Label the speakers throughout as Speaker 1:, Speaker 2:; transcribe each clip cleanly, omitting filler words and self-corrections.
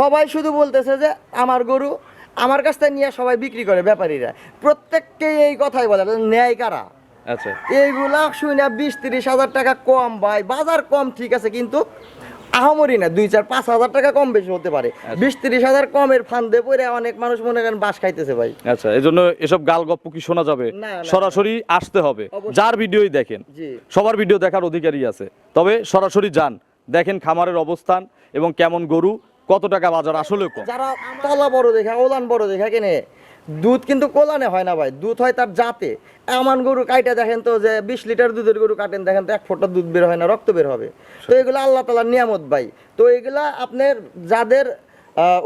Speaker 1: সবাই শুধু বলতেছে যে আমার গরু আমার কাছ থেকে নিয়ে সবাই বিক্রি করে ব্যাপারীরা, প্রত্যেককেই এই কথাই বলে ন্যায় কারা।
Speaker 2: আচ্ছা
Speaker 1: এইগুলা শুনে 20-30 হাজার টাকা কম ভাই, বাজার কম ঠিক আছে, কিন্তু আহামরি না, 2-4-5 হাজার টাকা কম বেশি হতে পারে। 20-30 হাজার কমের ফান্দে পড়ে অনেক মানুষ মনে করেন বাস খাইতেছে ভাই।
Speaker 2: আচ্ছা, এই জন্য এসব গাল গপ্প কি শোনা যাবে?
Speaker 1: না, না,
Speaker 2: সরাসরি আসতে হবে,
Speaker 1: অবশ্যই।
Speaker 2: যার ভিডিওই দেখেন।
Speaker 1: জি।
Speaker 2: সবার ভিডিও দেখার অধিকারই আছে, তবে সরাসরি যান, দেখেন খামারের অবস্থান এবং কেমন গরু, কত টাকা বাজার আসলেও কম।
Speaker 1: যারা তলা বড় দেখা ওলান বড় দেখা কেনে, দুধ কিন্তু কোলানে হয় না ভাই, দুধ হয় তার জাতে। এমন গরু কাইটা দেখেন তো, যে 20 লিটার দুধের গরু কাটেন দেখেন তো 1 ফোঁটা দুধ বের হয় না, রক্ত বের হবে। তো এগুলো আল্লাহ তাআলার নিয়ামত ভাই। তো এগুলা আপনার যাদের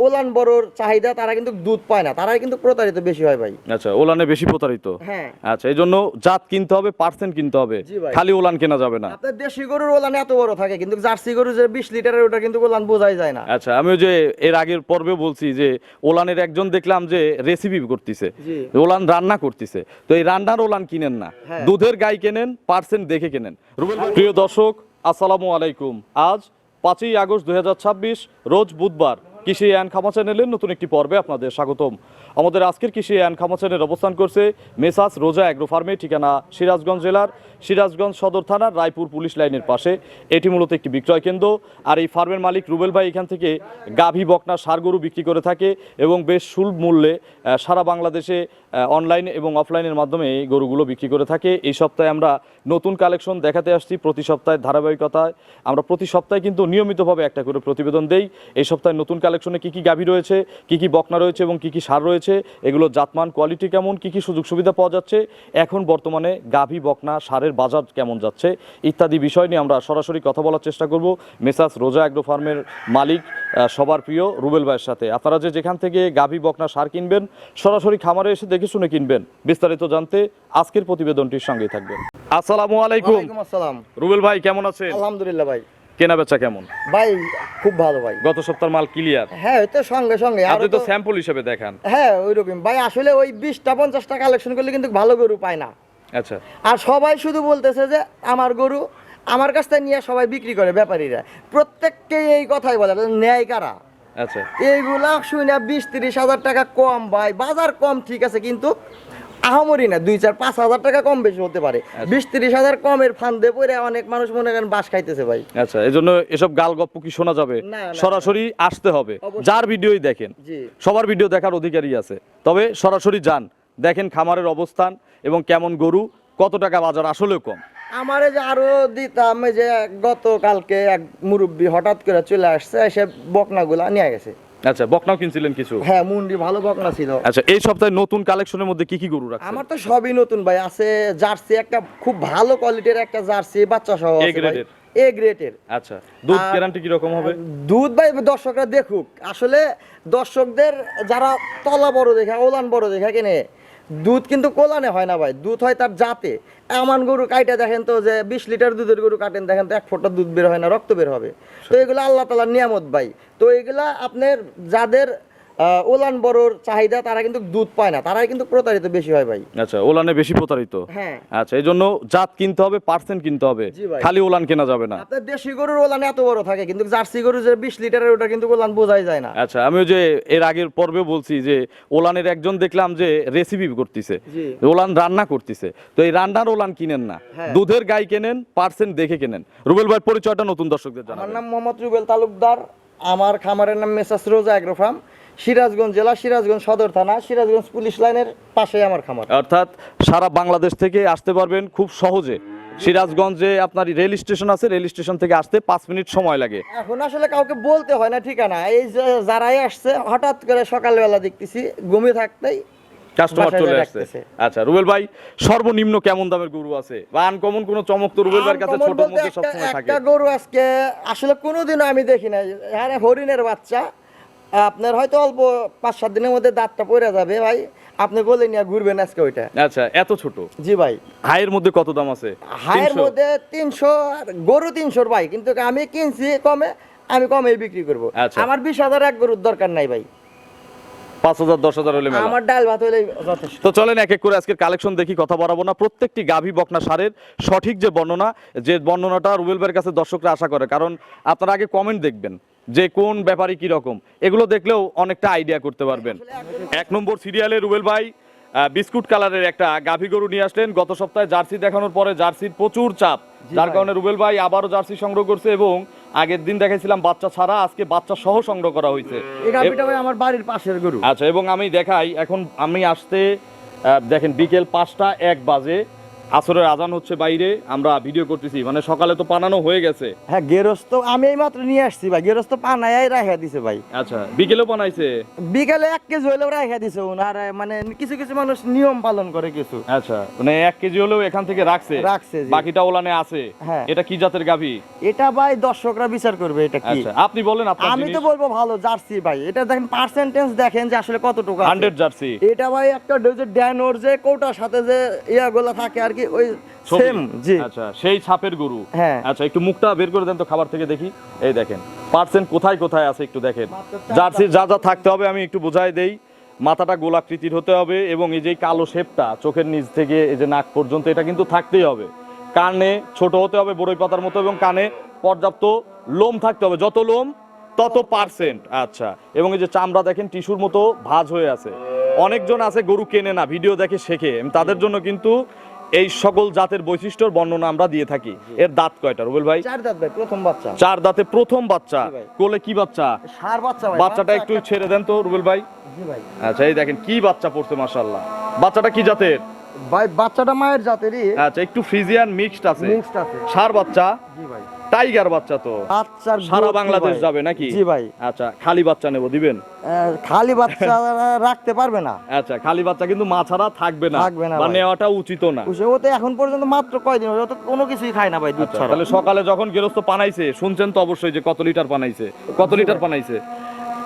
Speaker 1: ওলান বড়র চাহিদা, তারা কিন্তু দুধ পায় না, তারাই কিন্তু প্রতারিত বেশি হয় ভাই।
Speaker 2: আচ্ছা, ওলানে বেশি প্রতারিত।
Speaker 1: হ্যাঁ।
Speaker 2: আচ্ছা, এই জন্য জাত কিনতে হবে, পার্সেন্ট কিনতে হবে,
Speaker 1: জি ভাই।
Speaker 2: খালি ওলান কেনা যাবে না।
Speaker 1: আপনার দেশি গরুর ওলান এত বড় থাকে, কিন্তু জার্সি গরু যে 20 লিটারের, ওটা কিন্তু ওলান বোঝাই যায় না।
Speaker 2: আচ্ছা, আমিও যে এর আগের পর্বে বলছি যে ওলানের একজন দেখলাম যে রেসিপি করতেছে,
Speaker 1: জি।
Speaker 2: ওলান রান্না করতেছে, তো এই রান্নার ওলান কিনেন না,
Speaker 1: হ্যাঁ।
Speaker 2: দুধের গাই কেনেন, পার্সেন্ট দেখে কেনেন। রুবেল ভাই, প্রিয় দর্শক আসসালামু আলাইকুম। আজ 5ই আগস্ট 2026 রোজ বুধবার, কৃষি অ্যান্ড খামা চ্যানেলের নতুন একটি পর্বে আপনাদের স্বাগতম। আমাদের আজকের কৃষি অ্যান্ড খামা চ্যানেল অবস্থান করছে মেসাস রোজা অ্যাগ্রো ফার্মে, ঠিকানা সিরাজগঞ্জ জেলার সিরাজগঞ্জ সদর থানার রায়পুর পুলিশ লাইনের পাশে। এটি মূলত একটি বিক্রয় কেন্দ্র, আর এই ফার্মের মালিক রুবেল ভাই এখান থেকে গাভী বকনা ষাঁড় গরু বিক্রি করে থাকে এবং বেশ সুলভ মূল্যে সারা বাংলাদেশে অনলাইন এবং অফলাইনের মাধ্যমে এই গরুগুলো বিক্রি করে থাকে। এই সপ্তাহে আমরা নতুন কালেকশন দেখাতে আসছি, প্রতি সপ্তাহে ধারাবাহিকতায় আমরা প্রতি সপ্তাহে কিন্তু নিয়মিতভাবে একটা করে প্রতিবেদন দেই। এই সপ্তাহে নতুন কালেকশনে কী কী গাভী রয়েছে, কী কী বকনা রয়েছে এবং কী কী ষাঁড় রয়েছে, এগুলো জাতমান কোয়ালিটি কেমন, কী কী সুযোগ সুবিধা পাওয়া যাচ্ছে, এখন বর্তমানে গাভী বকনা ষাঁড়ের বাজার কেমন যাচ্ছে, ইত্যাদি বিষয় নিয়ে আমরা সরাসরি কথা বলার চেষ্টা করব মেসাস রোজা অ্যাগ্রো ফার্মের মালিক সবার প্রিয় রুবেল ভাইয়ের সাথে। আপনারা যে যেখান থেকে গাভী বকনা ষাঁড় কিনবেন, সরাসরি খামারে এসে দেখে শুনে কিনবেন। বিস্তারিত জানতে আজকের প্রতিবেদনটির সঙ্গেই থাকবেন। আসসালামু আলাইকুম।
Speaker 1: ওয়ালাইকুম আসসালাম।
Speaker 2: রুবেল ভাই কেমন আছেন?
Speaker 1: আলহামদুলিল্লাহ ভাই।
Speaker 2: কেনা বেচা কেমন?
Speaker 1: ভাই খুব ভালো ভাই।
Speaker 2: গত সপ্তাহের মাল ক্লিয়ার?
Speaker 1: হ্যাঁ, ওই তো সঙ্গে সঙ্গে
Speaker 2: আপনি তো স্যাম্পল হিসেবে দেখান।
Speaker 1: হ্যাঁ ওইরকম ভাই, আসলে ওই 20টা-50টা কালেকশন করলে কিন্তু ভালো গরু পায় না।
Speaker 2: আচ্ছা,
Speaker 1: আর সবাই শুধু বলতেছে যে আমার গরু আমার কাছ থেকে নিয়ে সবাই বিক্রি করে ব্যাপারীরা, প্রত্যেককেই এই কথাই বলে ন্যায় কারা।
Speaker 2: আচ্ছা,
Speaker 1: এইগুলা শুনে 20-30 হাজার টাকা কম ভাই, বাজার কম ঠিক আছে, কিন্তু আহামরি না, 2-4-5 হাজার টাকা কম বেশি হতে পারে। 20-30 হাজার কমের ফান্দে পড়ে অনেক মানুষ মনে করেন বাস খাইতেছে ভাই।
Speaker 2: আচ্ছা, এই জন্য এসব গাল গপ্প কি শোনা যাবে?
Speaker 1: না, না,
Speaker 2: সরাসরি আসতে হবে,
Speaker 1: অবশ্যই।
Speaker 2: যার ভিডিওই দেখেন।
Speaker 1: জি।
Speaker 2: সবার ভিডিও দেখার অধিকারই আছে, তবে সরাসরি যান, দেখেন খামারের অবস্থান এবং কেমন গরু, কত টাকা বাজার আসলেও কম।
Speaker 1: আমারে যে আরো দিতাম, এই যে গতকালকে এক মুরব্বী হঠাৎ করে চলে আসছে, এসে বকনাগুলা নিয়ে গেছে।
Speaker 2: আচ্ছা, বকনাও কিনছিলেন কিছু?
Speaker 1: হ্যাঁ, মুন্ডি ভালো বকনা ছিল।
Speaker 2: আচ্ছা, এই সপ্তাহে নতুন কালেকশনের মধ্যে কি কি গরু রাখছেন?
Speaker 1: আমার তো সবই নতুন ভাই। আছে জার্সি, একটা খুব ভালো কোয়ালিটির একটা জার্সি বাচ্চা সহ
Speaker 2: A
Speaker 1: আছে ভাই,
Speaker 2: গ্রেডের?
Speaker 1: এ গ্রেডের।
Speaker 2: আচ্ছা, দুধ
Speaker 1: আর-
Speaker 2: গ্যারান্টি কি রকম হবে?
Speaker 1: দুধ ভাই দর্শকরা দেখুক, আসলে দর্শকদের যারা তলা বড় দেখা ওলান বড় দেখা কেনে, দুধ কিন্তু কোলানে হয় না ভাই, দুধ হয় তার জাতে। এমন গরু কাইটা দেখেন তো, যে 20 লিটার দুধের গরু কাটেন দেখেন তো 1 ফোঁটা দুধ বের হয় না, রক্ত বের হবে। তো এগুলো আল্লাহ তাআলার নিয়ামত ভাই। তো এগুলা আপনার যাদের ওলান বড়র চাহিদা, তারা কিন্তু দুধ পায় না, তারাই কিন্তু প্রতারিত বেশি হয় ভাই।
Speaker 2: আচ্ছা, ওলানে বেশি প্রতারিত।
Speaker 1: হ্যাঁ।
Speaker 2: আচ্ছা, এই জন্য জাত কিনতে হবে, পার্সেন্ট কিনতে হবে,
Speaker 1: জি ভাই।
Speaker 2: খালি ওলান কেনা যাবে না।
Speaker 1: আপনার দেশি গরুর ওলান এত বড় থাকে, কিন্তু জার্সি গরু যে 20 লিটারের, ওটা কিন্তু ওলান বোঝাই যায় না।
Speaker 2: আচ্ছা, আমিও যে এর আগের পর্বে বলছি যে ওলানের একজন দেখলাম যে রেসিপি করতেছে,
Speaker 1: জি।
Speaker 2: ওলান রান্না করতেছে, তো এই রান্নার ওলান কিনেন না,
Speaker 1: হ্যাঁ।
Speaker 2: দুধের গাই কেনেন, পার্সেন্ট দেখে কেনেন। রুবেল ভাই পরিচয়টা নতুন দর্শকদের
Speaker 1: আমার
Speaker 2: জানাবেন।
Speaker 1: নাম মোহাম্মদ রুবেল তালুকদার। আমার খামারের নাম মেসাস রোজা অ্যাগ্রো ফার্ম, সিরাজগঞ্জ জেলা সিরাজগঞ্জ সদর থানা সিরাজগঞ্জ পুলিশ লাইনের পাশে আমার খামার।
Speaker 2: অর্থাৎ সারা বাংলাদেশ থেকে আসতে পারবেন খুব সহজে। সিরাজগঞ্জে আপনার রেল স্টেশন আছে, রেল স্টেশন থেকে আসতে 5 মিনিট সময় লাগে।
Speaker 1: এখন আসলে কাউকে বলতে হয় না ঠিকানা, এই যে যারাই আসছে হঠাৎ করে সকালবেলা দেখতেছি ঘুমিয়ে থাকতেই
Speaker 2: কাস্টমার
Speaker 1: বাসায়
Speaker 2: চলে
Speaker 1: যায়
Speaker 2: আসছে।
Speaker 1: ডাকতেছে।
Speaker 2: আচ্ছা রুবেল ভাই, সর্বনিম্ন কেমন দামের গরু আছে বা আনকমন কোন চমক তো রুবেল ভাইয়ের কাছে
Speaker 1: আনকমন
Speaker 2: ছোটর
Speaker 1: বলতে
Speaker 2: মধ্যে সবসময় থাকে?
Speaker 1: একটা গরু আজকে আসলে কোনোদিনও আমি দেখি নাই, হ্যাঁ হরিণের বাচ্চা, আপনার হয়তো অল্প 5-7 দিনের মধ্যে দাঁতটা পড়ে যাবে ভাই, আপনি বলে নিয়ে ঘুরবেন আজকে ওইটা।
Speaker 2: আচ্ছা, এত ছোট?
Speaker 1: জি ভাই।
Speaker 2: হাইয়ের মধ্যে কত দাম আছে?
Speaker 1: হায়ের
Speaker 2: 300?
Speaker 1: মধ্যে 300, গরু 300 ভাই, কিন্তু আমি কিনছি কমে, আমি কমেই বিক্রি করব।
Speaker 2: আচ্ছা।
Speaker 1: আমার 20,000 এক গরুর দরকার নাই ভাই,
Speaker 2: 5,000 10,000 হলে মেলা।
Speaker 1: আমার ডাল ভাত হলেই যথেষ্ট।
Speaker 2: তো চলেন এক এক করে আজকের কালেকশন দেখি, কথা বাড়াবো না। প্রত্যেকটি গাভী বকনা ষাঁড়ের সঠিক যে বর্ণনাটা রুবেল ভাইয়ের কাছে দর্শকরা আশা করে, কারণ আপনারা আগে কমেন্ট দেখবেন, যে কোন ব্যাপারই কি রকম, এগুলো দেখলেও অনেকটা আইডিয়া করতে পারবেন। 1 নম্বর সিরিয়ালে রুবেল ভাই বিস্কুট কালারের একটা গাভী গরু নিয়ে আসলেন। গত সপ্তাহে জার্সি দেখানোর পরে জার্সির প্রচুর চাপ, যার কারণে রুবেল ভাই আবারও জার্সি সংগ্রহ করছে এবং আগের দিন দেখাইছিলাম বাচ্চা ছাড়া, আজকে বাচ্চা সহ সংগ্রহ করা হয়েছে।
Speaker 1: এই গাভীটা ভাই আমার বাড়ির পাশের গরু।
Speaker 2: আচ্ছা, এবং আমি দেখাই, এখন আমি আসতে দেখেন বিকেল 5:01 বাজে, আসরের আজান হচ্ছে বাইরে, আমরা ভিডিও করতেছি, মানে সকালে তো পানানো হয়ে গেছে।
Speaker 1: হ্যাঁ, গেরস্ত আমি এই মাত্র নিয়ে আসছি ভাই, গেরস্ত পানায় রাখা দিছে ভাই।
Speaker 2: আচ্ছা, বিকেলেও বানাইছে?
Speaker 1: বিকালে 1 কেজি হলেও রাখা দিছে ওনার, মানে কিছু কিছু মানুষ নিয়ম পালন করে কিছু।
Speaker 2: আচ্ছা, মানে 1 কেজি হলেও এখান থেকে রাখছে,
Speaker 1: জি।
Speaker 2: বাকিটা ওলানে আছে।
Speaker 1: হ্যাঁ।
Speaker 2: এটা কি জাতের গাভী?
Speaker 1: এটা ভাই দর্শকরা বিচার করবে এটা কি।
Speaker 2: আচ্ছা, আপনি বলেন আপনার
Speaker 1: আমি তো
Speaker 2: জিনিস।
Speaker 1: বলবো ভালো জার্সি ভাই। এটা দেখেন পার্সেন্টেজ দেখেন যে আসলে কতটুকু আছে।
Speaker 2: 100 জার্সি।
Speaker 1: এটা ভাই একটা যে ড্যানোর যে কোটার সাথে যে ইয়াগুলো থাকে আর কি, ওই
Speaker 2: ছবি।
Speaker 1: সেম। জি।
Speaker 2: আচ্ছা, সেই ছাপের গরু।
Speaker 1: হ্যাঁ।
Speaker 2: আচ্ছা, একটু মুখটা বের করে দেন তো খাবার থেকে দেখি। এই দেখেন পার্সেন্ট কোথায় কোথায় আছে একটু দেখেন। জার্সির যা যা থাকতে হবে আমি একটু বোঝাই দেই। মাথাটা গোলাকৃতির হতে হবে এবং এই যে কালো শেপটা চোখের নিচ থেকে এই যে নাক পর্যন্ত, এটা কিন্তু থাকতেই হবে। কানে ছোট হতে হবে বড়ই পাতার মতো এবং কানে পর্যাপ্ত লোম থাকতে হবে, যত লোম তত পার্সেন্ট। আচ্ছা, এবং এই যে চামড়া দেখেন টিস্যুর মতো ভাঁজ হয়ে আছে। অনেকজন আছে গরু কেনে না, ভিডিও দেখে শেখে, তাদের জন্য কিন্তু এই সকল জাতের বৈশিষ্ট্যর বর্ণনা আমরা দিয়ে থাকি। এর দাঁত কয়টা রুবেল ভাই?
Speaker 1: 4 দাঁত ভাই, প্রথম বাচ্চা।
Speaker 2: 4 দাঁতে প্রথম বাচ্চা।
Speaker 1: জি ভাই।
Speaker 2: কোলে কি বাচ্চা?
Speaker 1: ষাঁড় বাচ্চা ভাই।
Speaker 2: বাচ্চাটা একটু ছেড়ে দেন তো রুবেল ভাই।
Speaker 1: জি ভাই।
Speaker 2: আচ্ছা, এই দেখেন কি বাচ্চা পড়ছে, মাশাআল্লাহ। বাচ্চাটা কি জাতের?
Speaker 1: ভাই বাচ্চাটা মায়ের জাতেরই।
Speaker 2: আচ্ছা, একটু ফ্রিজিয়ান মিক্সড আছে।
Speaker 1: মিক্সড আছে।
Speaker 2: ষাঁড় বাচ্চা।
Speaker 1: জি ভাই।
Speaker 2: টাইগার বাচ্চা তো
Speaker 1: বাচ্চার
Speaker 2: সারা
Speaker 1: growth কি
Speaker 2: বাংলাদেশ
Speaker 1: ভাই?
Speaker 2: যাবে নাকি?
Speaker 1: জি ভাই।
Speaker 2: আচ্ছা, খালি বাচ্চা নেব, দিবেন?
Speaker 1: খালি বাচ্চা রাখতে পারবে না।
Speaker 2: আচ্ছা, খালি বাচ্চা কিন্তু মা ছাড়া থাকবে না,
Speaker 1: থাকবে না
Speaker 2: বা
Speaker 1: ভাই।
Speaker 2: নেওয়াটা উচিত না।
Speaker 1: ও তো এখন পর্যন্ত মাত্র কয়দিন হলো, ও তো কোনো কিছুই খায় না ভাই দুধ
Speaker 2: আচ্ছা,
Speaker 1: ছাড়া।
Speaker 2: তাহলে সকালে যখন গেরস্ত পানাইছে শুনছেন তো অবশ্যই যে কত লিটার পানাইছে, কত লিটার পানাইছে?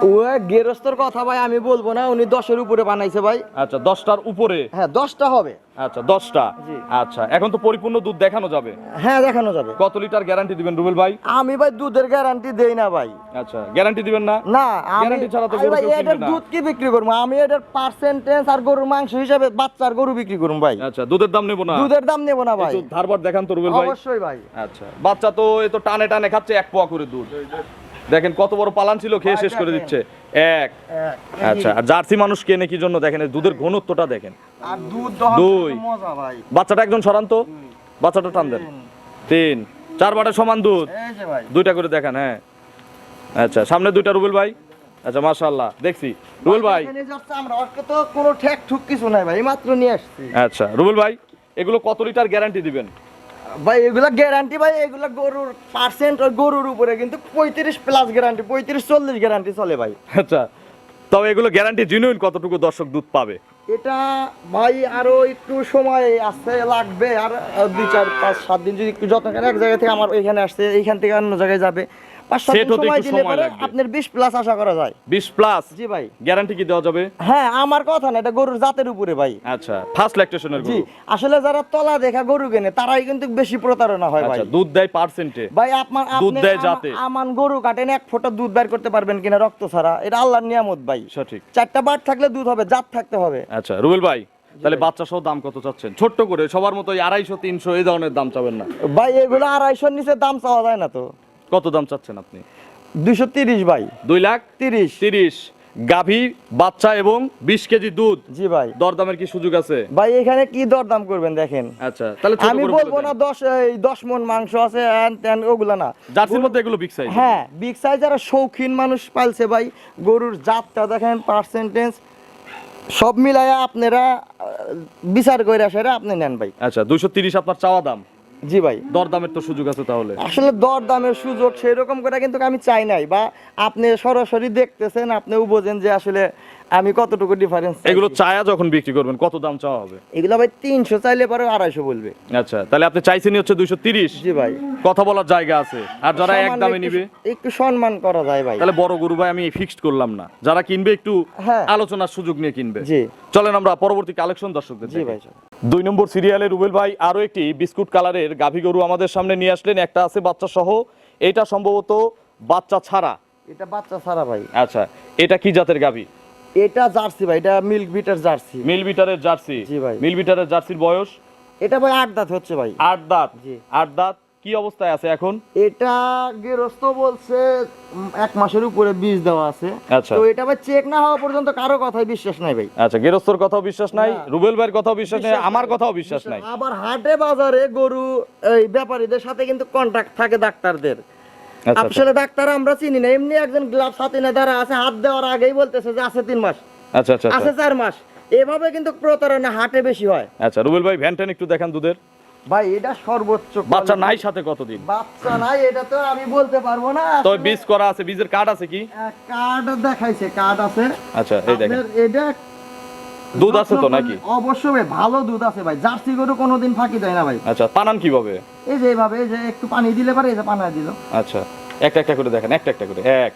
Speaker 1: ও গেরস্তর কথা ভাই আমি বলবো না, উনি 10-এর উপরে বানাইছে ভাই।
Speaker 2: আচ্ছা, 10টার উপরে?
Speaker 1: হ্যাঁ, 10টা হবে।
Speaker 2: আচ্ছা, 10টা।
Speaker 1: জি।
Speaker 2: আচ্ছা, এখন তো পরিপূর্ণ দুধ দেখানো যাবে।
Speaker 1: হ্যাঁ, দেখানো যাবে।
Speaker 2: কত লিটার গ্যারান্টি দিবেন রুবেল ভাই?
Speaker 1: আমি ভাই দুধের গ্যারান্টি দেই না ভাই।
Speaker 2: আচ্ছা, গ্যারান্টি দিবেন না?
Speaker 1: না, আমি
Speaker 2: গ্যারান্টি ছাড়া তো
Speaker 1: আমি
Speaker 2: গরু
Speaker 1: ভাই
Speaker 2: কেউ কিনবে
Speaker 1: এটার
Speaker 2: না।
Speaker 1: দুধ কি বিক্রি করবো, আমি এটার পার্সেন্টেজ আর গরুর মাংস হিসাবে বাচ্চার গরু বিক্রি করুম ভাই।
Speaker 2: আচ্ছা, দুধের দাম নেব না?
Speaker 1: দুধের দাম নেব না ভাই।
Speaker 2: একটু ধারবার দেখান তো রুবেল ভাই।
Speaker 1: অবশ্যই ভাই।
Speaker 2: আচ্ছা, বাচ্চা তো এ তো টানে টানে খাচ্ছে 1 পোয়া করে দুধ। দেখেন কত বড় পালান ছিল, খেয়ে শেষ করে দিচ্ছে। এক। আচ্ছা, আর জার্সি মানুষ কেনে কি জন্য দেখেন, এই দুধের ঘনত্বটা দেখেন।
Speaker 1: আর দুধ দহন
Speaker 2: দুই।
Speaker 1: কত মজা ভাই।
Speaker 2: বাচ্চাটা একজন সরান তো, বাচ্চাটা টান দেন। 3 4 বাটে সমান দুধ।
Speaker 1: এই যে ভাই।
Speaker 2: 2টা করে দেখান। হ্যাঁ, আচ্ছা, সামনে 2টা রুবেল ভাই। আচ্ছা, মাশাআল্লাহ, দেখছি রুবেল ভাই।
Speaker 1: এখানে যাচ্ছে আমরা, ওকে তো কোনো ঠেক ঠুক কিছু নাই ভাই, মাত্র নিয়ে আসছি।
Speaker 2: আচ্ছা, রুবেল ভাই, এগুলো কত লিটার গ্যারান্টি দিবেন?
Speaker 1: ভাই এগুলা গ্যারান্টি ভাই, এগুলা গরুর পার্সেন্ট আর গরুর উপরে কিন্তু 35+ গ্যারান্টি, 35-40 গ্যারান্টি চলে ভাই।
Speaker 2: আচ্ছা, তবে এগুলো গ্যারান্টি জেনুইন কতটুকু দর্শক দুধ পাবে?
Speaker 1: এটা ভাই আরো একটু সময় আসতে লাগবে, আর 2-4-5-7 দিন যদি একটু যত্ন করে, এক জায়গা থেকে আমার এখানে আসছে, এইখান থেকে অন্য জায়গায় যাবে, 5-7
Speaker 2: সেট
Speaker 1: দিন
Speaker 2: হতে
Speaker 1: সময়
Speaker 2: একটু
Speaker 1: দিলে
Speaker 2: সময়
Speaker 1: পরে
Speaker 2: লাগবে।
Speaker 1: আপনার 20+ আশা করা যায়।
Speaker 2: 20+?
Speaker 1: জি ভাই।
Speaker 2: গ্যারান্টি কি দেওয়া যাবে?
Speaker 1: হ্যাঁ, আমার কথা না, এটা গরুর জাতের উপরে ভাই।
Speaker 2: আচ্ছা, ফার্স্ট ল্যাকটেশনের
Speaker 1: জি,
Speaker 2: গরু।
Speaker 1: আসলে যারা তলা দেখা গরু কেনে তারাই কিন্তু বেশি প্রতারণা হয় ভাই।
Speaker 2: আচ্ছা, দুধ দেয় পার্সেন্টে?
Speaker 1: ভাই আপনার
Speaker 2: দুধ দেয় জাতে।
Speaker 1: আমান গরু কাটেন 1 ফোঁটা দুধ বের করতে পারবেন কিনা রক্ত ছাড়া, এটা আল্লাহর নিয়ামত ভাই।
Speaker 2: সঠিক।
Speaker 1: 4টা বাট থাকলে দুধ হবে, জাত থাকতে হবে।
Speaker 2: আচ্ছা, রুবেল ভাই, তাহলে বাচ্চা সহ দাম কত চাচ্ছেন? ছোট্ট করে সবার মতো 250-300 এই ধরনের দাম চাবেন না?
Speaker 1: ভাই এগুলো 250-র নিচে দাম চাওয়া যায় না তো।
Speaker 2: কত দাম চাচ্ছেন আপনি?
Speaker 1: 230 ভাই।
Speaker 2: 2,30,000? 30 গাভী, বাচ্চা এবং 20 কেজি দুধ।
Speaker 1: জি ভাই।
Speaker 2: দরদামের কি সুযোগ আছে?
Speaker 1: ভাই এখানে কি দরদাম করবেন দেখেন।
Speaker 2: আচ্ছা, তাহলে ছোট
Speaker 1: আমি
Speaker 2: করে
Speaker 1: বলবো
Speaker 2: বলে
Speaker 1: না
Speaker 2: দেন।
Speaker 1: 10 মণ মাংস আছে এন্ড ওগুলা না।
Speaker 2: জার্সির মধ্যে এগুলো বিগ সাইজ?
Speaker 1: হ্যাঁ, বিগ সাইজ যারা শৌখিন মানুষ পালছে ভাই, গরুর জাতটা দেখেন, পার্সেন্টেজ সব মিলায়া আপনারা বিচার করে সেটা আপনি নেন ভাই।
Speaker 2: আচ্ছা, 230 আপনার চাওয়া দাম?
Speaker 1: জি ভাই।
Speaker 2: দরদামের তো সুযোগ আছে তাহলে?
Speaker 1: আসলে দর দামের সুযোগ সেরকম করে কিন্তু আমি চাই নাই, বা আপনি সরাসরি দেখতেছেন, আপনিও বোঝেন যে আসলে আমি কতটুকু ডিফারেন্স।
Speaker 2: এগুলো চায়া যখন বিক্রি করবেন কত দাম চাওয়া হবে?
Speaker 1: এগুলো ভাই 300 চাইলে পরে 250 বলবে।
Speaker 2: আচ্ছা, তাহলে আপনি চাইছেনই হচ্ছে 230?
Speaker 1: জি ভাই।
Speaker 2: কথা বলার জায়গা আছে, আর যারা এক দামে নিবে
Speaker 1: একটু সম্মান করা যায় ভাই।
Speaker 2: তাহলে বড় গরু ভাই আমি ফিক্সড করলাম না, যারা কিনবে একটু
Speaker 1: হ্যাঁ।
Speaker 2: আলোচনার সুযোগ নিয়ে কিনবে।
Speaker 1: জি।
Speaker 2: চলেন আমরা পরবর্তী কালেকশন দর্শকদের
Speaker 1: জি
Speaker 2: দেখাই।
Speaker 1: ভাই।
Speaker 2: 2 নম্বর সিরিয়ালে রুবেল ভাই আরো একটি বিস্কুট কালারের গাভী গরু আমাদের সামনে নিয়ে আসলেন। একটা আছে বাচ্চা সহ, এটা সম্ভবত বাচ্চা ছাড়া।
Speaker 1: এটা বাচ্চা ছাড়া ভাই।
Speaker 2: আচ্ছা, এটা কি জাতের গাভী?
Speaker 1: এটা জার্সি ভাই, এটা মিল্ক বিটার জার্সি।
Speaker 2: মিল বিটারের জার্সি?
Speaker 1: জি ভাই।
Speaker 2: মিল বিটারের জার্সির বয়স?
Speaker 1: এটা ভাই 8 দাঁত হচ্ছে ভাই।
Speaker 2: 8 দাঁত?
Speaker 1: জি।
Speaker 2: 8 দাঁত কি অবস্থায় আছে এখন?
Speaker 1: এটা গৃহস্থ বলছে 1 মাসের উপরে বীজ দেওয়া আছে।
Speaker 2: আচ্ছা।
Speaker 1: তো এটা ভাই চেক না হওয়া পর্যন্ত কারো কথাই বিশ্বাস নাই ভাই।
Speaker 2: আচ্ছা, গেরস্তর কথাও বিশ্বাস নাই,
Speaker 1: না।
Speaker 2: রুবেল ভাইয়ের কথাও বিশ্বাস নাই,
Speaker 1: বিশ্বাস
Speaker 2: আমার
Speaker 1: নাই।
Speaker 2: কথাও বিশ্বাস নাই।
Speaker 1: আবার হাটে বাজারে গরু এই ব্যাপারীদের সাথে কিন্তু কন্টাক্ট থাকে ডাক্তারদের।
Speaker 2: আচ্ছা,
Speaker 1: আসলে ডাক্তার আমরা চিনি না, এমনি একজন গ্লাভস হাতে না দাঁড়া আছে, হাত দেওয়ার আগেই বলতেছে যে আছে 3 মাস,
Speaker 2: আচ্ছা, আচ্ছা,
Speaker 1: আছে 4 মাস। এভাবে কিন্তু প্রতারণা হাটে বেশি হয়।
Speaker 2: আচ্ছা। রুবেল ভাই ভ্যান ট্যান একটু দেখান দুধের।
Speaker 1: ভাই এটা সর্বোচ্চ
Speaker 2: বাচ্চা
Speaker 1: quality।
Speaker 2: নাই সাথে কতদিন?
Speaker 1: বাচ্চা নাই এটা তো আমি বলতে পারবো না।
Speaker 2: তবে বীজ করা আছে, বীজের কার্ড আছে কি?
Speaker 1: কার্ড দেখাইছে, কার্ড আছে।
Speaker 2: আচ্ছা, এই দেখেন
Speaker 1: আপনার এটা
Speaker 2: দুধ আছে তো নাকি?
Speaker 1: অবশ্যই ভাই, ভালো দুধ আছে ভাই। জার্সি গরু কোনোদিন ফাঁকি দেয় না ভাই।
Speaker 2: আচ্ছা, পানান কিভাবে?
Speaker 1: এই যে এইভাবে, এই যে একটু পানি দিলে পারে, এই যে পানি দিল।
Speaker 2: আচ্ছা, একটা একটা করে দেখেন, একটা একটা করে, এক,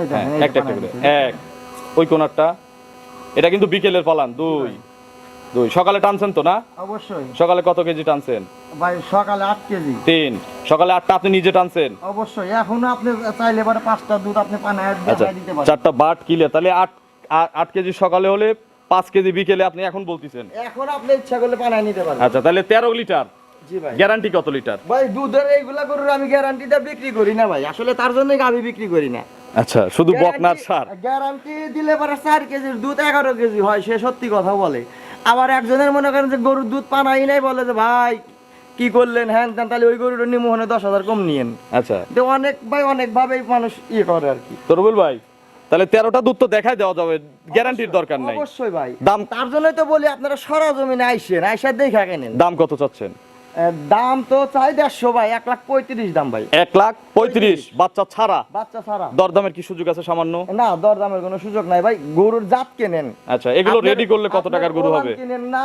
Speaker 1: এই
Speaker 2: হ্যাঁ,
Speaker 1: দেখেন, এই যে
Speaker 2: একটা একটা
Speaker 1: পানি
Speaker 2: করে,
Speaker 1: দিছে।
Speaker 2: এক। ওই কোনারটা, এটা কিন্তু বিকেলের পালান, দুই দুই। সকালে টানছেন তো না?
Speaker 1: অবশ্যই
Speaker 2: সকালে কত কেজি টানছেন?
Speaker 1: ভাই সকালে 8 কেজি।
Speaker 2: 3। সকালে 8টা আপনি নিজে টানছেন?
Speaker 1: অবশ্যই এখনো আপনি চাইলে পারে 5টা দুধ আপনি পানি
Speaker 2: আচ্ছা,
Speaker 1: দিতে পারেন।
Speaker 2: 4টা বাট কিলে, তাহলে 8 কেজি সকালে হলে 5 কেজি বিকেলে আপনি এখন বলতেছেন।
Speaker 1: এখন আপনি ইচ্ছা করলে পানি নিতে পারেন।
Speaker 2: আচ্ছা, তাহলে 13 লিটার।
Speaker 1: জি ভাই।
Speaker 2: গ্যারান্টি কত লিটার?
Speaker 1: ভাই দুধের এইগুলা গরুর আমি গ্যারান্টিটা বিক্রি করি না ভাই, আসলে তার জন্যই গাভী বিক্রি করি না।
Speaker 2: আচ্ছা, শুধু বকনার সার।
Speaker 1: গ্যারান্টি দিলে পরে 4 কেজির দুধ 11 কেজি হয়, সে সত্যি কথা বলে। আবার একজনের মনে করেন যে গরুর দুধ পানাই নাই, বলে যে ভাই কি করলেন হ্যান ত্যান, তাহলে ওই গরুটা নিমোহনে 10,000 কম নিয়েন।
Speaker 2: আচ্ছা,
Speaker 1: তো অনেক ভাই অনেক ভাবেই মানুষ ইয়ে করে আর কি।
Speaker 2: তো রুবেল ভাই, তাহলে 13টা দুধ তো দেখাই দেওয়া যাবে, গ্যারান্টির দরকার নাই।
Speaker 1: অবশ্যই ভাই,
Speaker 2: দাম?
Speaker 1: তার জন্যই তো বলি আপনারা সরজমিনে আইসেন, আইসা দেখা কেনেন।
Speaker 2: দাম কত চাচ্ছেন?
Speaker 1: দাম তো চাই 150 ভাই, 1,35,000 দাম ভাই।
Speaker 2: 1,35,000 বাচ্চা ছাড়া?
Speaker 1: বাচ্চা ছাড়া।
Speaker 2: দরদামের কি সুযোগ আছে সামান্য?
Speaker 1: না, দরদামের কোনো সুযোগ নাই ভাই, গরুর জাত কেনেন।
Speaker 2: আচ্ছা, এগুলো
Speaker 1: আপনার-
Speaker 2: রেডি করলে কত টাকার গরু
Speaker 1: আপনার
Speaker 2: হবে?
Speaker 1: ওলান কিনেন না,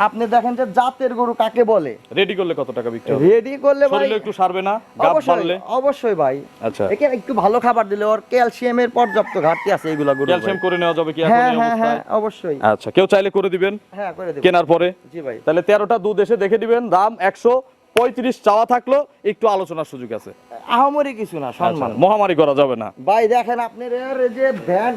Speaker 1: আপনি দেখেন যে জাতের গরু কাকে বলে।
Speaker 2: রেডি করলে কত টাকা বিক্রি হবে?
Speaker 1: রেডি করলে ভাই
Speaker 2: শরীরে একটু সারবে না, গাব
Speaker 1: অবশ্যই
Speaker 2: বাড়লে?
Speaker 1: অবশ্যই ভাই।
Speaker 2: আচ্ছা,
Speaker 1: এখানে একটু ভালো খাবার দিলে ওর ক্যালসিয়ামের পর্যাপ্ত ঘাটতি আছে এইগুলা গরু।
Speaker 2: ক্যালসিয়াম করে নেওয়া যাবে কি এখন
Speaker 1: হ্যাঁ
Speaker 2: এই
Speaker 1: হ্যাঁ হ্যাঁ
Speaker 2: অবস্থায়?
Speaker 1: অবশ্যই।
Speaker 2: আচ্ছা, কেউ চাইলে করে দিবেন
Speaker 1: হ্যাঁ করে দেব।
Speaker 2: কেনার পরে?
Speaker 1: জি ভাই।
Speaker 2: তাহলে 13টা দুধ এসে দেখে দিবেন, দাম 135 চাওয়া থাকলো, একটু আলোচনার সুযোগ আছে।
Speaker 1: আহামরি কিছু না, সম্মান।
Speaker 2: আচ্ছা, মহামারী করা যাবে না।
Speaker 1: ভাই দেখেন আপনার এর যে ভ্যান্ড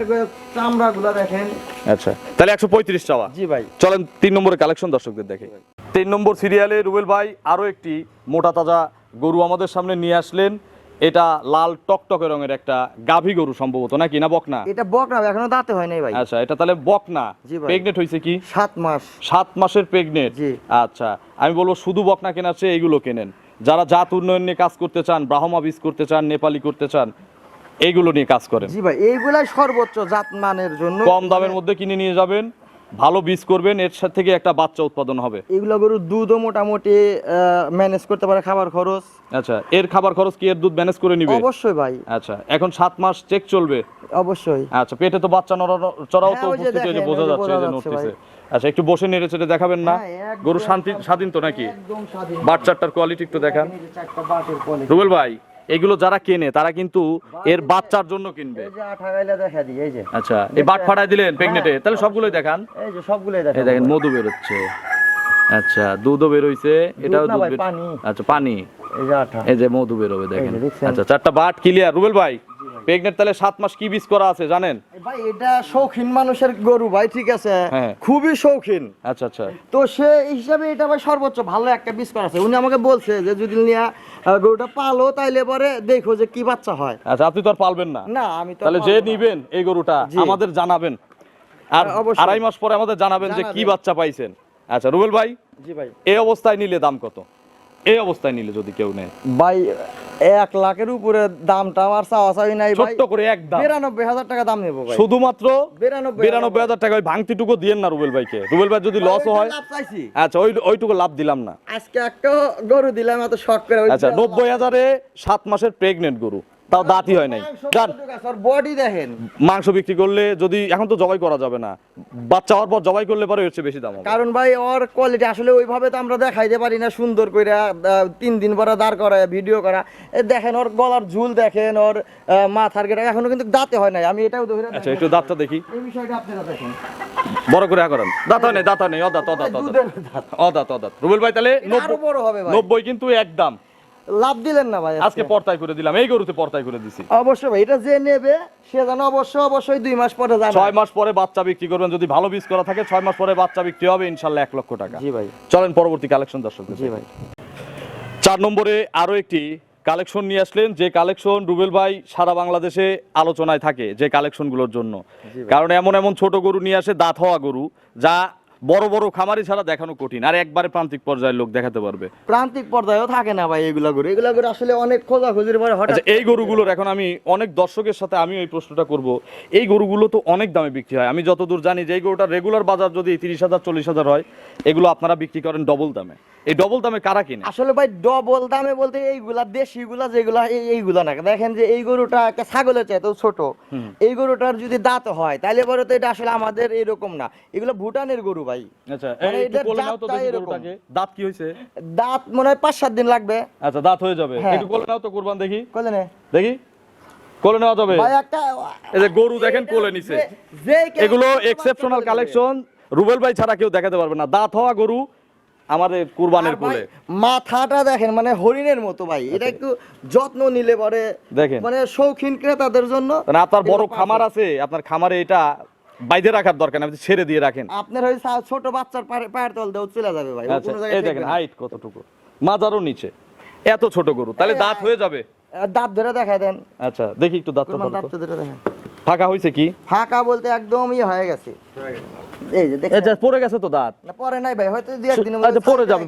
Speaker 1: চামড়াগুলো দেখেন।
Speaker 2: আচ্ছা, তাহলে 135 চাওয়া।
Speaker 1: জি ভাই।
Speaker 2: চলেন 3 নম্বরের কালেকশন দর্শকদের দেখে। 3 নম্বর সিরিয়ালে রুবেল ভাই আরো একটি মোটা তাজা গরু আমাদের সামনে নিয়ে আসলেন। এটা লাল টকটকে রঙের একটা গাভী গরু সম্ভবত, নাকি না বকনা?
Speaker 1: এটা বকনা, এখনো দাঁতে হয় নাই ভাই।
Speaker 2: আচ্ছা, এটা তাহলে বকনা।
Speaker 1: জি ভাই।
Speaker 2: প্রেগনেন্ট হয়েছে কি?
Speaker 1: 7 মাস।
Speaker 2: 7 মাসের প্রেগনেন্ট।
Speaker 1: জি।
Speaker 2: আচ্ছা, আমি বলবো শুধু বকনা কেনার চেয়ে এইগুলো কেনেন। যারা জাত উন্নয়ন নিয়ে কাজ করতে চান, ব্রাহ্মা বীজ করতে চান, নেপালি করতে চান, এইগুলো নিয়ে কাজ করেন।
Speaker 1: জি ভাই, এইগুলাই সর্বোচ্চ জাত মানের জন্য।
Speaker 2: কম দামের মধ্যে কিনে নিয়ে যাবেন, ভালো বীজ করবেন, এর সাথে থেকে একটা বাচ্চা উৎপাদন হবে।
Speaker 1: এগুলো গরুর দুধও মোটামুটি ম্যানেজ করতে পারে, খাবার খরচ।
Speaker 2: আচ্ছা, এর খাবার খরচ কি এর দুধ ম্যানেজ করে নিবে?
Speaker 1: অবশ্যই ভাই।
Speaker 2: আচ্ছা, এখন 7 মাস চেক চলবে।
Speaker 1: অবশ্যই।
Speaker 2: আচ্ছা, পেটে তো বাচ্চা চড়াও
Speaker 1: হ্যাঁ,
Speaker 2: তো
Speaker 1: ওই যে
Speaker 2: উপস্থিত, এই যে
Speaker 1: দেখেন,
Speaker 2: বোঝা
Speaker 1: ওই যে
Speaker 2: যাচ্ছে, এই যে
Speaker 1: বোঝা যাচ্ছে
Speaker 2: নড়তেছে।
Speaker 1: ভাই।
Speaker 2: আচ্ছা, একটু বসে নেড়ে চেড়ে দেখাবেন না?
Speaker 1: হ্যাঁ, একদম
Speaker 2: গরু স্বাধীন তো নাকি?
Speaker 1: একদম স্বাধীন।
Speaker 2: বাচ্চাটার কোয়ালিটি একটু দেখান।
Speaker 1: এই যে 4টা বাটের quality।
Speaker 2: রুবেল ভাই, এগুলো যারা কেনে তারা কিন্তু এর বাচ্চার জন্য কিনবে।
Speaker 1: এই যে আঠা গাইলা দেখা দিই, এই যে।
Speaker 2: আচ্ছা, এই বাট ফাটাই দিলেন প্রেগনেন্টে, তাহলে সবগুলোই দেখান।
Speaker 1: এই যে সবগুলাই
Speaker 2: এই
Speaker 1: দেখা।
Speaker 2: দেখেন মধু বেরোচ্ছে। আচ্ছা, দুধও বেরোইছে, এটাও
Speaker 1: না
Speaker 2: দুধ
Speaker 1: ভাই, পানি।
Speaker 2: আচ্ছা, পানি।
Speaker 1: এই যে আঠা।
Speaker 2: এই যে মধু বেরোবে দেখেন।
Speaker 1: এই যে দেখছেন?
Speaker 2: আচ্ছা, 4টা বাট ক্লিয়ার। রুবেল ভাই, প্রেগনেন্ট তাহলে 7 মাস কি বীজ করা আছে জানেন?
Speaker 1: ভাই এটা শৌখিন মানুষের গরু ভাই, ঠিক আছে,
Speaker 2: হ্যাঁ।
Speaker 1: খুবই শৌখিন।
Speaker 2: আচ্ছা, আচ্ছা,
Speaker 1: তো সে হিসাবে এটা ভাই সর্বোচ্চ ভালো একটা বীজ করা আছে। উনি আমাকে বলছে যে যদি নিয়ে গরুটা পালো তাইলে পরে দেখো যে কি বাচ্চা হয়।
Speaker 2: আচ্ছা, আপনি তো আর পালবেন না।
Speaker 1: না আমি তো
Speaker 2: তাহলে যে
Speaker 1: পারবো না।
Speaker 2: নিবেন এই গরুটা
Speaker 1: জি।
Speaker 2: আমাদের জানাবেন, আর
Speaker 1: হ্যাঁ, অবশ্যই।
Speaker 2: 2.5 মাস পরে আমাদের জানাবেন যে কি
Speaker 1: জানাবেন।
Speaker 2: বাচ্চা পাইছেন। আচ্ছা, রুবেল ভাই,
Speaker 1: জি ভাই।
Speaker 2: এই অবস্থায় নিলে দাম কত? এই অবস্থায় নিলে যদি কেউ নেয়?
Speaker 1: ভাই 1 লাখের উপরে দামটা আমার চাওয়া চাই নাই ভাই।
Speaker 2: ছোট্ট করে একদম
Speaker 1: 92,000 টাকা দাম নেবো ভাই।
Speaker 2: শুধুমাত্র
Speaker 1: 92,000
Speaker 2: 92,000 টাকা। ওই ভাঙতিটুকু দিয়েন না রুবেল ভাইকে। রুবেল ভাই যদি লসও হয়,
Speaker 1: লাভ চাইছি।
Speaker 2: আচ্ছা, ওইটুকু লাভ দিলাম না।
Speaker 1: আজকে একটা গরু দিলাম এত শখ করে।
Speaker 2: আচ্ছা, 90,000-এ 7 মাসের প্রেগনেন্ট গরু, তাও দাঁতই হয় নাই। যান,
Speaker 1: বডি দেখেন।
Speaker 2: মাংস বিক্রি করলে যদি, এখন তো জবাই করা যাবে না, বাচ্চা হওয়ার পর জবাই করলে পরে এর চেয়ে বেশি দাম হবে।
Speaker 1: কারণ ভাই ওর কোয়ালিটি আসলে ওইভাবে তো আমরা দেখাইতে পারি না সুন্দর করে। 3 দিন পরে দাঁড় করায় ভিডিও করা। দেখেন ওর গলার ঝুল দেখেন, ওর মাথার গেটা এখনো কিন্তু দাঁতে হয় নাই। আমি এটাও ধরে
Speaker 2: আচ্ছা, একটু দাঁতটা দেখি,
Speaker 1: এই বিষয়টা আপনারা দেখেন।
Speaker 2: বড় করে করেন। দাঁত হয় নেই, অদাঁত।
Speaker 1: দুধের দাঁত।
Speaker 2: রুবেল ভাই, তাহলে
Speaker 1: এটা আরো বড় হবে ভাই।
Speaker 2: 90 কিন্তু একদম।
Speaker 1: লাভ দিলেন না ভাই
Speaker 2: আজকে পর্তায় করে দিলাম, এই গরুতে পর্তায় করে দিছি।
Speaker 1: অবশ্যই ভাই, এটা যে নেবে সে যেন অবশ্যই 2 মাস পরে জানে।
Speaker 2: 6 মাস পরে বাচ্চা বিক্রি করবেন, যদি ভালো বীজ করা থাকে 6 মাস পরে বাচ্চা বিক্রি হবে ইনশাল্লাহ 1 লক্ষ টাকা।
Speaker 1: জি ভাই।
Speaker 2: চলেন পরবর্তী কালেকশন দর্শক।
Speaker 1: জি ভাই।
Speaker 2: 4 নম্বরে আরো একটি কালেকশন নিয়ে আসলেন, যে কালেকশন রুবেল ভাই সারা বাংলাদেশে আলোচনায় থাকে যে কালেকশনগুলোর জন্য। কারণ এমন এমন ছোট গরু নিয়ে আসে, দাঁত হওয়া গরু, যা বড় বড় খামারি ছাড়া দেখানো কঠিন, আর একবারে প্রান্তিক পর্যায়ের লোক দেখাতে পারবে।
Speaker 1: প্রান্তিক পর্যায়েও থাকে না ভাই এগুলা গরু আসলে অনেক খোঁজাখুঁজির পরে হঠাৎ।
Speaker 2: আচ্ছা, এই গরুগুলোর এখন আমি অনেক দর্শকের সাথে আমি এই প্রশ্নটা করব, এই গরুগুলো তো অনেক দামে বিক্রি হয়, আমি যতদূর জানি যে এই গরুটা রেগুলার বাজার যদি 30,000 40,000 হয়, এগুলো আপনারা বিক্রি করেন ডবল দামে। এই ডবল দামে কারা কিনে?
Speaker 1: আসলে ভাই ডবল দামে বলতে এইগুলা দেশিগুলা যেগুলা এইগুলা না, দেখেন যে এই গরুটা একটা ছাগলের চাইতেও ছোট, এই গরুটার যদি দাঁত হয় তাহলে পরে তো এটা আসলে আমাদের এরকম না, এগুলো ভুটানের গরু ভাই।
Speaker 2: আচ্ছা,
Speaker 1: মানে
Speaker 2: এই
Speaker 1: এদের
Speaker 2: কোলে নাও তো
Speaker 1: জাতটাই
Speaker 2: দেখি
Speaker 1: এরকম।
Speaker 2: গরুটাকে, দাঁত কি হইছে?
Speaker 1: দাঁত মনে হয় 5-7 দিন লাগবে।
Speaker 2: আচ্ছা, দাঁত হয়ে যাবে,
Speaker 1: হ্যাঁ।
Speaker 2: একটু কোলে নাও তো কুরবান দেখি,
Speaker 1: কইলেন
Speaker 2: দেখি কোলে নেওয়া যাবে।
Speaker 1: ভাই একটা
Speaker 2: এই যে গরু দেখেন কোলে নিছে, এগুলো এক্সেপশনাল কালেকশন, রুবেল ভাই ছাড়া কেউ দেখাতে পারবে না। দাঁত হওয়া গরু আমাদের কুরবানের কোলে।
Speaker 1: মাথাটা দেখেন মানে হরিণের মতো ভাই, এটা একটু যত্ন নিলে পরে
Speaker 2: দেখেন,
Speaker 1: মানে শৌখিন ক্রেতাদের জন্য।
Speaker 2: মানে আপনার বড় খামার আছে, আপনার খামারে এটা বাইরে রাখার দরকার না, আপনি ছেড়ে দিয়ে রাখেন।
Speaker 1: আপনার ওই ছোট বাচ্চার পায়ের তল দেও চলে যাবে ভাই,
Speaker 2: আচ্ছা, এই দেখেন হাইট কতটুকু, মাজারও নিচে, এত ছোট গরু, তাহলে দাঁত হয়ে যাবে।
Speaker 1: দাঁত ধরে দেখায় দেন।
Speaker 2: আচ্ছা, দেখি একটু দাঁতটা
Speaker 1: কুরবান
Speaker 2: ধরো
Speaker 1: দাঁত
Speaker 2: তো।
Speaker 1: ধরে দেখেন,
Speaker 2: ফাঁকা হইছে কি?
Speaker 1: ফাঁকা বলতে একদমই হয়ে গেছে। এই যে দেখেন,
Speaker 2: আচ্ছা, পড়ে গেছে তো দাঁত।
Speaker 1: না পরে নাই ভাই, হয়তো দুই একদিনের
Speaker 2: আচ্ছা, পড়ে যাবে,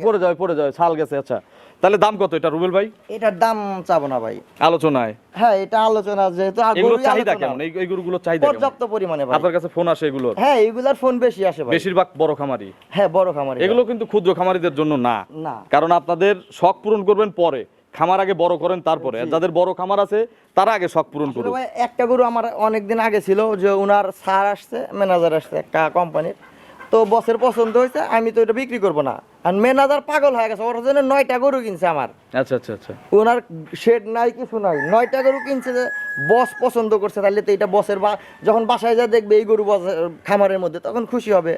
Speaker 2: ছাল গেছে। আচ্ছা, তাহলে দাম কত এটা রুবেল ভাই?
Speaker 1: এটার দাম চাবো না ভাই
Speaker 2: আলোচনায়।
Speaker 1: হ্যাঁ, এটা আলোচনা যেহেতু
Speaker 2: এগুলো
Speaker 1: গরুই
Speaker 2: চাহিদা
Speaker 1: আলোচনা।
Speaker 2: কেমন, এই গরুগুলো চাহিদা কেমন?
Speaker 1: পর্যাপ্ত পরিমাণে ভাই।
Speaker 2: আপনার কাছে ফোন আসে এগুলোর?
Speaker 1: হ্যাঁ, এইগুলার ফোন বেশি আসে ভাই।
Speaker 2: বেশিরভাগ বড় খামারি।
Speaker 1: হ্যাঁ, বড় খামারি।
Speaker 2: এগুলো কিন্তু ক্ষুদ্র খামারিদের জন্য না,
Speaker 1: না।
Speaker 2: কারণ আপনাদের শখ পূরণ করবেন পরে, খামার আগে বড় করেন তারপরে। আর যাদের বড় খামার আছে তারা আগে শখ পূরণ করুন।
Speaker 1: ভাই একটা গরু আমার অনেকদিন আগে ছিল, যে ওনার স্যার আসছে, ম্যানেজার আসছে একটা কোম্পানির, তো বসের পছন্দ হয়েছে, আমি তো এটা বিক্রি করবো না, আর ম্যানেজার পাগল হয়ে গেছে, ওর জন্য 9টা গরু কিনছে আমার।
Speaker 2: আচ্ছা আচ্ছা আচ্ছা,
Speaker 1: ওনার শেড নাই, কিছু নাই, 9টা গরু কিনছে, যে বস পছন্দ করছে, তাহলে তো এটা বসের যখন বাসায় যা দেখবে এই গরু খামারের মধ্যে, তখন খুশি হবে।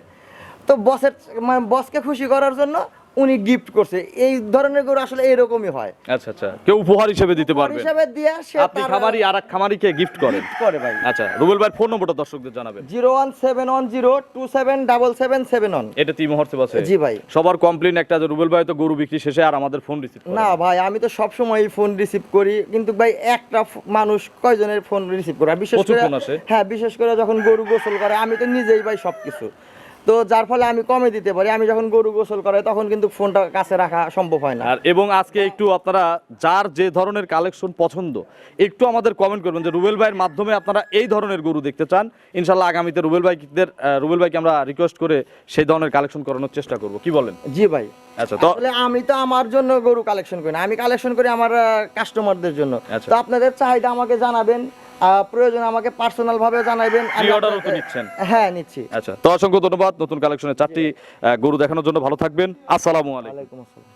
Speaker 1: তো বসের মানে বসকে খুশি করার জন্য উনি গিফট করছে। এই ধরনের গরু আসলে এরকমই হয়।
Speaker 2: আচ্ছা আচ্ছা, কেউ উপহার হিসেবে দিতে পারবে,
Speaker 1: হিসেবে দিয়ে সে
Speaker 2: আপনি খামারি আর এক খামারিকে গিফট করেন
Speaker 1: করে ভাই।
Speaker 2: আচ্ছা, রুবেল ভাইয়ের ফোন নম্বরটা দর্শকদের জানাবেন।
Speaker 1: 01710277771।
Speaker 2: এটা তি মুহূর্তে আছে।
Speaker 1: জি ভাই।
Speaker 2: সবার কমপ্লেইন একটা, যে রুবেল ভাই তো গরু বিক্রি শেষে আর আমাদের ফোন রিসিভ করে
Speaker 1: না ভাই, আমি তো সব সময় ফোন রিসিভ করি, কিন্তু ভাই একটা মানুষ কয়জনের ফোন রিসিভ করে, বিশেষ
Speaker 2: প্রচুর
Speaker 1: করে
Speaker 2: ফোন আসে।
Speaker 1: হ্যাঁ, বিশেষ করে যখন গরু গোসল করে, আমি তো নিজেই ভাই সবকিছু, তো যার ফলে আমি কমে দিতে পারি। আমি যখন গরু গোসল করে তখন কিন্তু ফোনটা কাছে রাখা সম্ভব হয় না।
Speaker 2: আর এবং আজকে একটু আপনারা যার যে ধরনের কালেকশন পছন্দ একটু আমাদের কমেন্ট করবেন, যে রুবেল ভাইয়ের মাধ্যমে আপনারা এই ধরনের গরু দেখতে চান। ইনশাল্লাহ আগামীতে রুবেল ভাইকে আমরা রিকোয়েস্ট করে সেই ধরনের কালেকশন করানোর চেষ্টা করব, কি বলেন?
Speaker 1: জি ভাই।
Speaker 2: আচ্ছা, তো
Speaker 1: আসলে আমি তো আমার জন্য গরু কালেকশন করি না, আমি কালেকশন করি আমার কাস্টমারদের জন্য।
Speaker 2: আচ্ছা।
Speaker 1: তো আপনাদের চাহিদা আমাকে জানাবেন, প্রয়োজন আমাকে পার্সোনাল ভাবে জানাবেন।
Speaker 2: প্রি অর্ডারও তো নিচ্ছেন?
Speaker 1: হ্যাঁ, নিচ্ছি।
Speaker 2: আচ্ছা, তো অসংখ্য ধন্যবাদ নতুন কালেকশনের 4টি গরু দেখানোর জন্য। ভালো থাকবেন, আসসালামু আলাইকুম।
Speaker 1: ওয়ালাইকুম আসসালাম।